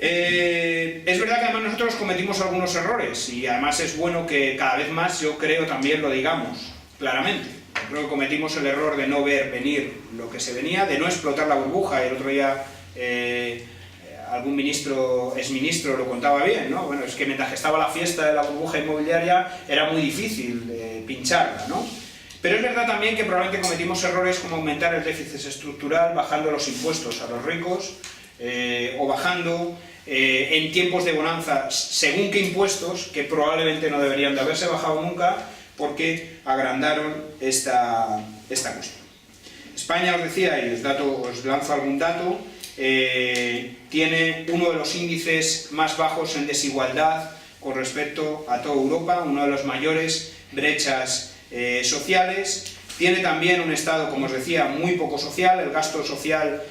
Es verdad que además nosotros cometimos algunos errores y además es bueno que cada vez más, yo creo, también lo digamos claramente. Yo creo que cometimos el error de no ver venir lo que se venía, de no explotar la burbuja. El otro día algún exministro lo contaba bien, ¿no? Bueno, es que mientras que estaba la fiesta de la burbuja inmobiliaria era muy difícil pincharla, ¿no? Pero es verdad también que probablemente cometimos errores como aumentar el déficit estructural bajando los impuestos a los ricos o bajando en tiempos de bonanza según qué impuestos, que probablemente no deberían de haberse bajado nunca porque agrandaron esta cuestión. España, os decía, y os lanzo algún dato, tiene uno de los índices más bajos en desigualdad con respecto a toda Europa, una de las mayores brechas sociales. Tiene también un Estado, como os decía, muy poco social. El gasto social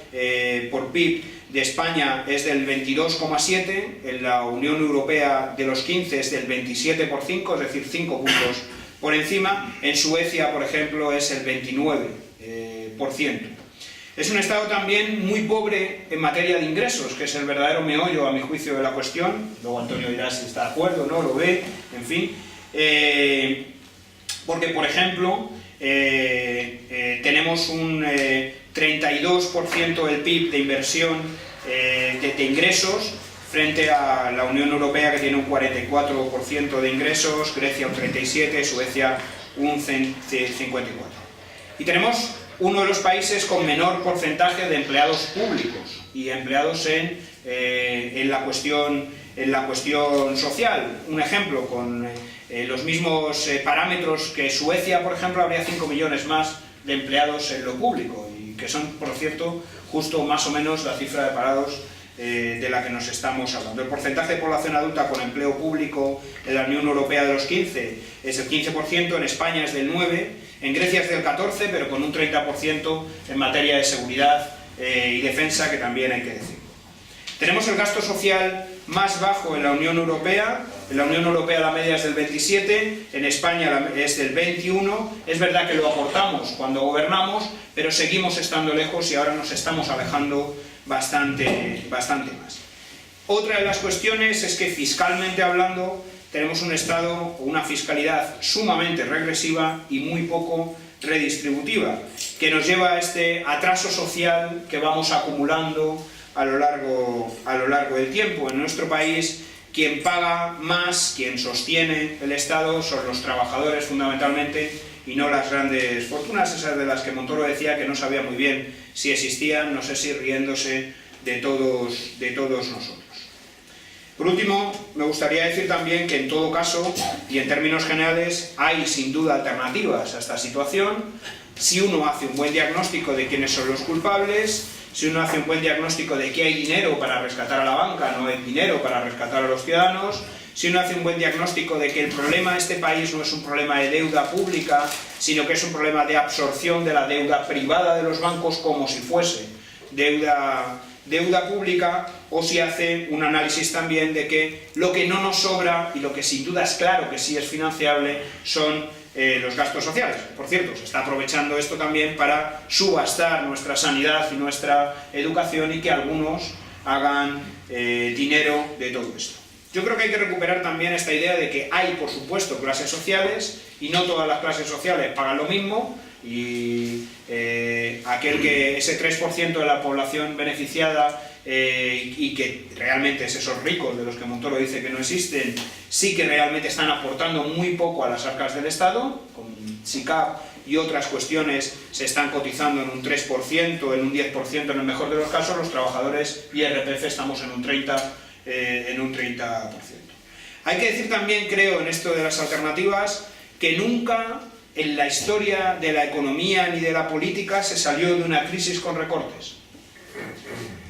por PIB de España es del 22,7, en la Unión Europea de los 15 es del 27,5, es decir, 5 puntos por encima. En Suecia, por ejemplo, es el 29%. Es un Estado también muy pobre en materia de ingresos, que es el verdadero meollo, a mi juicio, de la cuestión. Luego Antonio dirá si está de acuerdo, no lo ve, en fin. Porque, por ejemplo, tenemos un 32% del PIB de inversión de ingresos frente a la Unión Europea, que tiene un 44% de ingresos, Grecia un 37%, Suecia un 54%. Y tenemos uno de los países con menor porcentaje de empleados públicos y empleados en la cuestión social. Un ejemplo, con los mismos parámetros que Suecia, por ejemplo, habría 5 millones más de empleados en lo público, y que son, por cierto, justo más o menos la cifra de parados de la que nos estamos hablando. El porcentaje de población adulta con empleo público en la Unión Europea de los 15 es el 15%, en España es del 9%, en Grecia es del 14%, pero con un 30% en materia de seguridad y defensa, que también hay que decir. Tenemos el gasto social más bajo en la Unión Europea. En la Unión Europea la media es del 27, en España es del 21. Es verdad que lo aportamos cuando gobernamos, pero seguimos estando lejos y ahora nos estamos alejando bastante más. Otra de las cuestiones es que, fiscalmente hablando, tenemos un Estado con una fiscalidad sumamente regresiva y muy poco redistributiva, que nos lleva a este atraso social que vamos acumulando a lo largo del tiempo. En nuestro país, quien paga más, quien sostiene el Estado, son los trabajadores fundamentalmente, y no las grandes fortunas, esas de las que Montoro decía que no sabía muy bien si existían, no sé si riéndose de todos nosotros. Por último, me gustaría decir también que en todo caso, y en términos generales, hay sin duda alternativas a esta situación, si uno hace un buen diagnóstico de quiénes son los culpables, si uno hace un buen diagnóstico de que hay dinero para rescatar a la banca, no hay dinero para rescatar a los ciudadanos, si uno hace un buen diagnóstico de que el problema de este país no es un problema de deuda pública, sino que es un problema de absorción de la deuda privada de los bancos como si fuese deuda pública, o si hace un análisis también de que lo que no nos sobra y lo que sin duda es claro que sí es financiable son los gastos sociales. Por cierto, se está aprovechando esto también para subastar nuestra sanidad y nuestra educación y que algunos hagan dinero de todo esto. Yo creo que hay que recuperar también esta idea de que hay, por supuesto, clases sociales y no todas las clases sociales pagan lo mismo, y ese 3% de la población beneficiada y que realmente es esos ricos de los que Montoro dice que no existen, sí que realmente están aportando muy poco a las arcas del Estado. Con SICAP y otras cuestiones se están cotizando en un 3%, en un 10% en el mejor de los casos. Los trabajadores y IRPF estamos en un 30%. Hay que decir también, creo, en esto de las alternativas, que nunca en la historia de la economía ni de la política se salió de una crisis con recortes.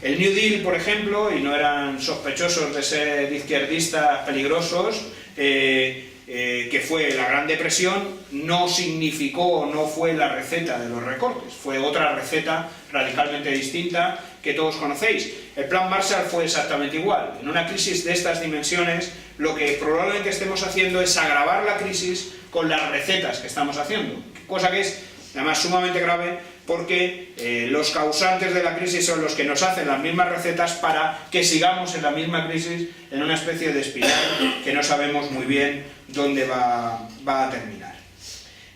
El New Deal, por ejemplo, y no eran sospechosos de ser izquierdistas peligrosos, que fue la Gran Depresión, no significó, no fue la receta de los recortes, fue otra receta radicalmente distinta que todos conocéis. El Plan Marshall fue exactamente igual. En una crisis de estas dimensiones, lo que probablemente estemos haciendo es agravar la crisis con las recetas que estamos haciendo, cosa que es además sumamente grave, porque los causantes de la crisis son los que nos hacen las mismas recetas para que sigamos en la misma crisis, en una especie de espiral que no sabemos muy bien dónde va a terminar.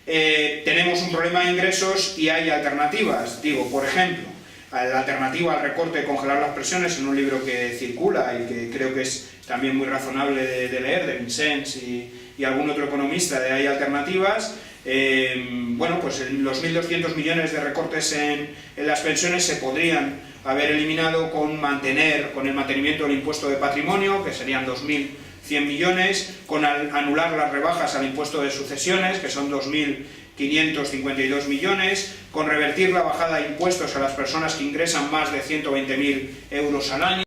Tenemos un problema de ingresos y hay alternativas. Digo, por ejemplo, la alternativa al recorte de congelar las pensiones, en un libro que circula y que creo que es también muy razonable de leer, de Vincennes y algún otro economista, de Hay alternativas. Bueno, pues los 1.200 millones de recortes en las pensiones se podrían haber eliminado con el mantenimiento del impuesto de patrimonio, que serían 2.100 millones, con anular las rebajas al impuesto de sucesiones, que son 2.552 millones, con revertir la bajada de impuestos a las personas que ingresan más de 120.000 euros al año.